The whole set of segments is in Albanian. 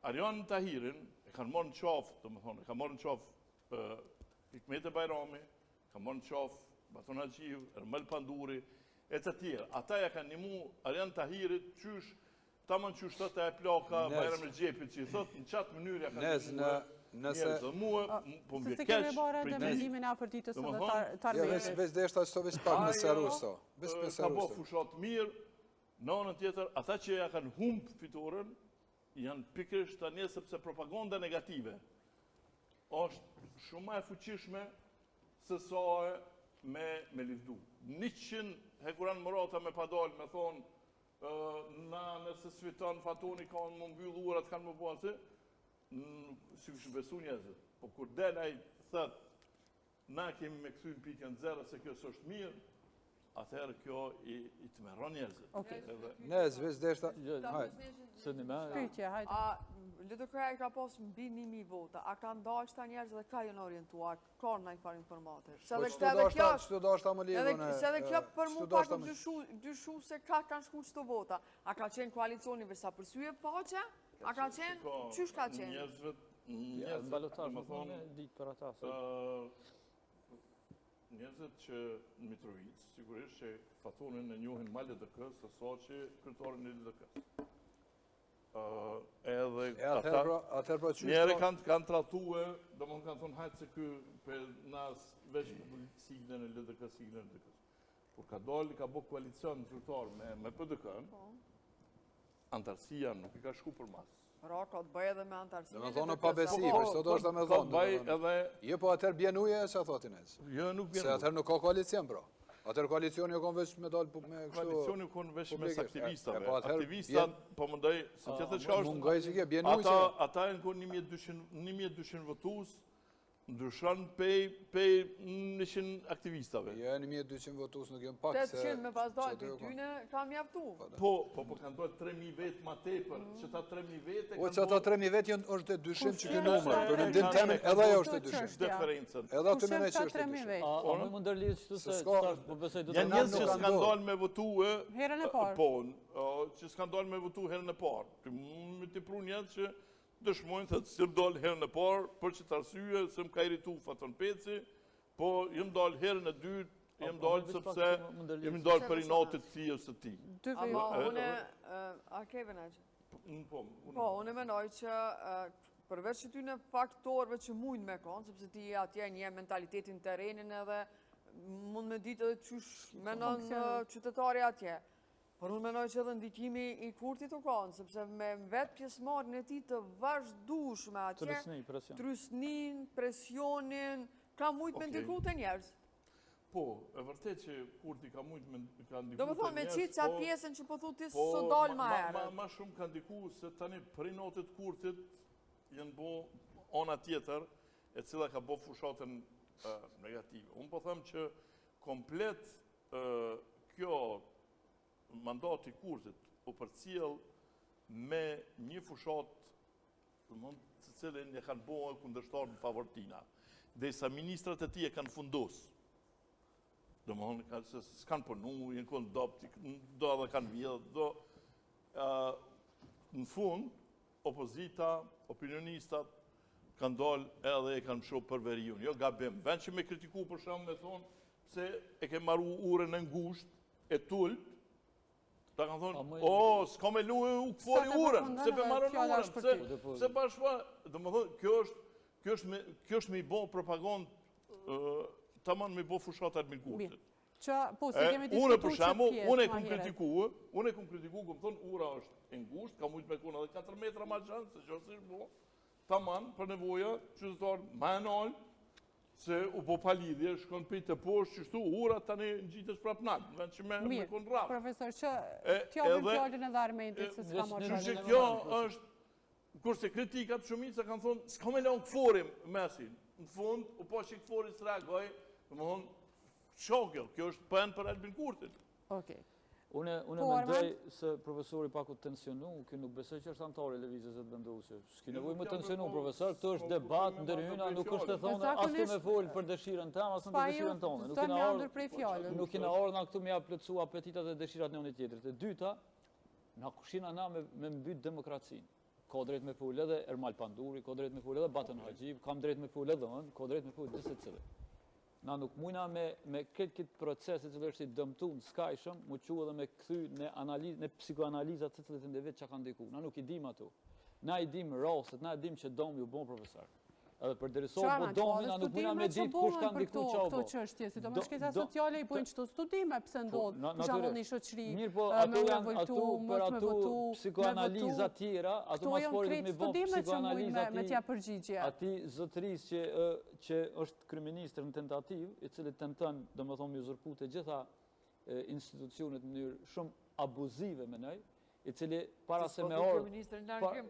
Arjan Tahirin e kanë marrë në qafë, domethënë, e kanë marrë në qafë Hikmete Bajrami, kanë marrë në qafë Baton Haxhiu, Ermel Panduri, e të tjerë. Ata ja kanë nimu Arjan Tahirit qysh, tamam qysh të e plaka Bajram Rexhepit që i thotë, në qatë mënyrë ja kanë nimu njerëzë. Mua, po më vjet keq. Se kemi bërë edhe mendimin e afërditës së Tarmetit. Veç deshta që veç pak me Sarusto. Ka bo fushat mirë, në anën tjetër, ata që ja kanë humbë fituren, janë pikërisht tani sepse propaganda negative është shumë e fuqishme se sa me livdu. 100 hekuran Murata me padal me thonë na nëse sfiton fatoni kanë më mbyll urat, kanë më bose, si kështë besu njerëzit. Po kur delaj thët, na kemi me këthy në pikën zero se kjo është mirë, atëherë kjo i të meron njerëzit. Nez, veç deshta... Pytje, hajde. LDK ka pas mbi 1000 vota, a ka ndalë qëta njerëz dhe ka jënë orientuar, ka në farë informate. Qëto do është ta më lidhën e... Se dhe kjo për mu pak të dyshu se ka kanë shku qëto vota. A ka qenë koalicioni vërsa përsyje pache? A ka qenë? Qysh ka qenë? Njerëzit, balotar, më thonë, ditë për ata. Njerëzit që në Mitrovic, sigurisht që fatonin e njohin ma LDK, se sa që kryetorin e LDK. Edhe ata njerë kanë tratue, do më kanë thonë hajtë se kjo për nas veç siglën e LDK, siglën e LDK. Kur ka dalë, ka bo koalicion kryetar me PDK-n, antarësia nuk i ka shku për mas. Raka të bëj edhe me antarësia. Dhe me thonë pa besim, së do është da me thonë. Jo, po atër bjenuje e që a thotin e zë. Jo, nuk bjenuje. Se atër nuk ka koalicion, bro. Atër koalicioni jo konë veç me dalë me kështu... Koalicioni jo konë veç me aktivistave. Aktivistat, po më ndaj, se tjetër që është... Mungaj që ke, bjenuje që... Ata e në konë 1200 votus, ndryshon pej 100 aktivistave. Jo, 1200 votus nuk jënë pak se... 800 me pas dalë, për tyne ka mjaftu. Po kanë dojë 3000 vetë ma tepër, që ta 3000 vetë... O, që ta 3000 vetë është e dyshim që kënë numër, për në ndim temin edhe jo është e dyshim. Diferencën. Edhe aty me që është e dyshim. A më ndërlidhë që të se po besoj do të... Janë njësë që s'kan dalë me votu herën e parë. Po, që s'kan dalë me votu herën e parë. Më të pru njëtë që dëshmojnë se së dalë herën e parë, për që të arsye, se më ka iritu Faton Peci, po jem dalë herën e dytë, jem dalë sepse jem dalë për i natit ti ose ti. Ama une, a keve në që? Po, une menoj që përveç që ty në faktorve që mujnë me konë, sepse ti atje një mentalitetin terenin edhe mund me ditë edhe qysh menon qytetari atje. Por unë menoj që edhe ndikimi i Kurtit u kanë, sepse me vetë pjesëmarrjen e tij të vazhdueshme atje, trysnin, presionin, ka mujt me ndiku të njerëz. Po, e vërtet që Kurti ka mujt me ndiku të njerëz. Do më thonë me qitë qa pjesën që po thuti së dalë ma herët. Ma shumë ka ndiku se tani prej notit Kurtit jenë bo ona tjetër, e cila ka bo fushatën negative. Unë po thëmë që komplet kjo mandati Kurtit u përcjell me një fushat të cilën e kanë bërë kundërshtar në favor tina. Derisa ministrat e tij e kanë fundos. Domthonë se s'kan punu, janë kënë dopti, do edhe kanë vjedhë, në fund, opozita, opinionistat, kanë dalë edhe e kanë mshu për veriun. Jo gabim. Vend që me kritiku për shumë me thonë, se e ke marru urën e ngusht, e tullët, ta kanë thonë, s'ka me lu u këfori urën, se për marrën urën, se bashkëva, dhe më thonë, kjo është me i bo propagandë, ta manë me i bo fushat Armin Kurtit. Unë për shamu, unë e këmë kritiku, këmë thonë, ura është e ngusht, ka mujtë me kuna dhe 4 metra ma qanë, se që është ishë bo, ta manë për nevoja, qytetarë ma e nalë, se u po palidhje, shkon për të poshtë, qështu ura tani në gjitës prap nalë, në që me konë rafë. Profesor, që kjo për fjallin e dhe Armendit, se s'ka morë që kjo është, kurse kritikat shumit se kanë thonë, s'ka me leon këforim mesin, në fund, u po që këfori së reagoj, dhe më thonë, shokjo, kjo është pënë për Albin Kurtit. Okej. Unë mendoj se profesori pak u tensionu, kjo nuk besoj që është antari lëvizjes e të vendosje. S'ki nevoj më tensionu, profesor, këto është debat në dërhyna, nuk është të thonë, as të me folë për dëshiren temë, as në për dëshiren tonë. Nuk kina orë nga këtu me ja plëtsu apetitat dhe dëshirat në një tjetër. E dyta, na kushina na me mbyt demokracinë. ka drejt me fol edhe Ermal Panduri, ka drejt me fol edhe Batën Haxhiv, kam drejt me fol edhe unë, ka drejt me fol gjithë secili. Na nuk mujna me këtë proces i cili është i dëmtuar skajshëm, mu quë edhe me kthy në psikoanalizat të cilit individ që ka ndiku. Na nuk i dim ato. Na i dim rastet, na i dim që domi u bon profesor. Edhe për dërësor, po domi, na nuk mujna me ditë kush ka ndiku qa u bo. Këto çështje, si do më shkeca sociale i bojnë qëto studime, pëse ndodhë, për shembull një shoqëri Mirë po, për ato psikoanaliza tjera, ato mas porit me bo psikoanaliza me tja përgjigje. Ati zotëris që është kryeministër në tentativ, i cili tenton, do më thonë, me uzurpu të gjitha institucionet në mënyrë shumë abuzive me nëj, i cili para se me orë...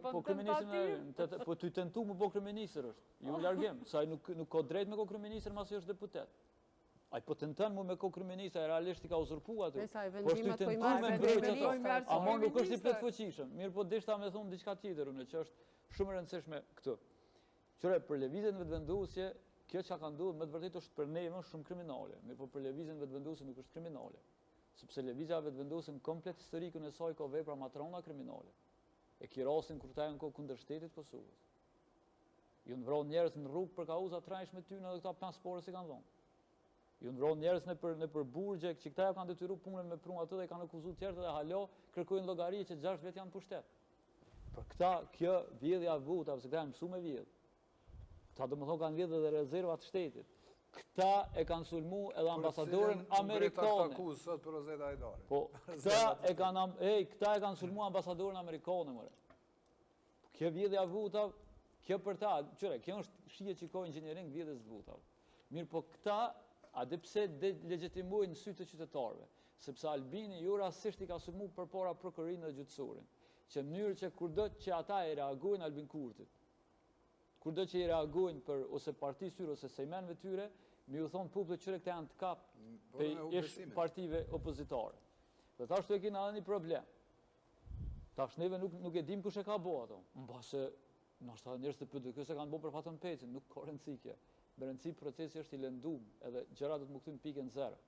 Po kryeministër po ty tentu më bo kryeministër është, ju largim, sa nuk ka drejt me ko kryeministër masi është deputet. Aj po tenton mu me ko kryeministër, e realisht i ka uzurpu aty. Po është ty tentu me mbrojt ato, ama nuk është i pletë fëqishëm. Mirë po dishta me thunë diçka tjetër, unë që është shumë rëndësishme këtu. Qëre, për lëvizjen vetëvendosje, kjo që ka ndodhur me të vërtetë është për ne shumë kriminale, mirë po për lëvizjen vetëvendosje nuk është kriminale. Sepse lëvizja vetëvendosje në komplet historikun e saj ka vepra matrona kriminale. E ki rastin kur ta janë ko kundër shtetit Kosovës. Ju nëvron njerëz në rrugë për kauza trajshme tyne dhe këta pasporë si kanë dhonë. Ju nëvron njerëz në për burgje që këta ja kanë detyru punën me prunë atë dhe kanë akuzu tjertë dhe halo kërkojnë llogari që 6 vjet janë pushtet. Për këta kjo vjedhja vuta, përse këta janë mësu me vjedh. Këta do më thonë kanë vjedhë dhe rezervat shtetit. Këta e kanë sulmu edhe ambasadorin amerikane. Po, këta e kanë sulmu ambasadorin amerikane, mëre. Kjo vjedhja vuta, kjo për ta, qëre, kjo është shije që ko inxhiniering vjedhjes vuta. Mirë, po këta, adhe pse legjitimojnë në sy të qytetarëve, sepse Albini ju rastisht i ka sulmu për para prokurorin dhe gjyqësorin, që mënyrë që kurdo që ata e reagojnë Albin Kurtit, kurdo që i reagojnë për ose partisë tyre ose sejmenve tyre, mi ju thonë publik qëre këta janë të kapë për ish partive opozitare. Dhe ta shtu e kina edhe një problem. Ta shtu neve nuk e dim kush e ka bo ato. Në base, nështë njërës të pëtë, këse kanë bo për fatën pecin, nuk ka rëndësi kje. Me rëndësi procesi është i lëndum, edhe gjëra do të më këtym pikën zero.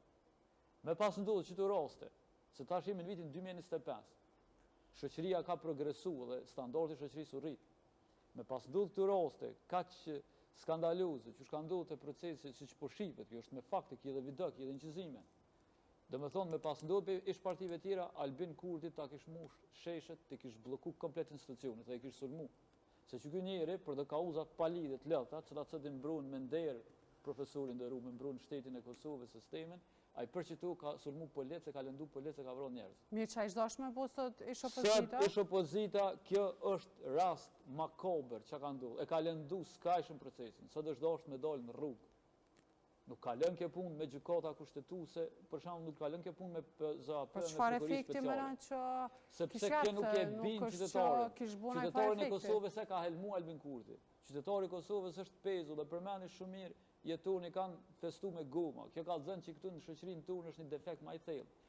Me pas ndodhë që të raste, se ta shimi në vitin 2025, shoqëria ka progresu dhe standardi shoqërisë u rritë. Me pas ndodhë të raste, ka që skandaloze, që shka ndodhë të procesi që po shifet, kjo është me fakte, kjo dhe video, kjo dhe nqizime. Dhe me thonë, me pas ndodhë për ish partive tjera, Albin Kurti ta kish mush sheshet, të kish bloku komplet institucionit, dhe i kish sulmu. Se që kjo njeri, për dhe kauzat palidit lëta, që da cëtë mbrun me nderë profesorin dhe ru, me mbrun shtetin e Kosovës, sistemin, a i përqitu ka sulmu polet, se ka lëndu polet, se ka vron njerëz. Mirë që a ishtë dashme po sot ish opozita? Sot ish opozita, kjo është rast makober që ka ndodhur, e ka lëndu skajshëm procesin, sot është dashme me dalë në rrugë. Nuk ka lënë kjo punë me gjykata kushtetuse, për shembull nuk ka lënë kjo punë me PZAP, me prokurori speciale. Sepse kjo nuk e bin qytetarin. Qytetarin e Kosovës e ka helmu Albin Kurti. Qytetari i Kosovës është pezu dhe përmeni shumë mirë jetoni kanë festu me goma. Kjo ka zënë që këtu në shoqërinë tonë është një defekt më i thellë.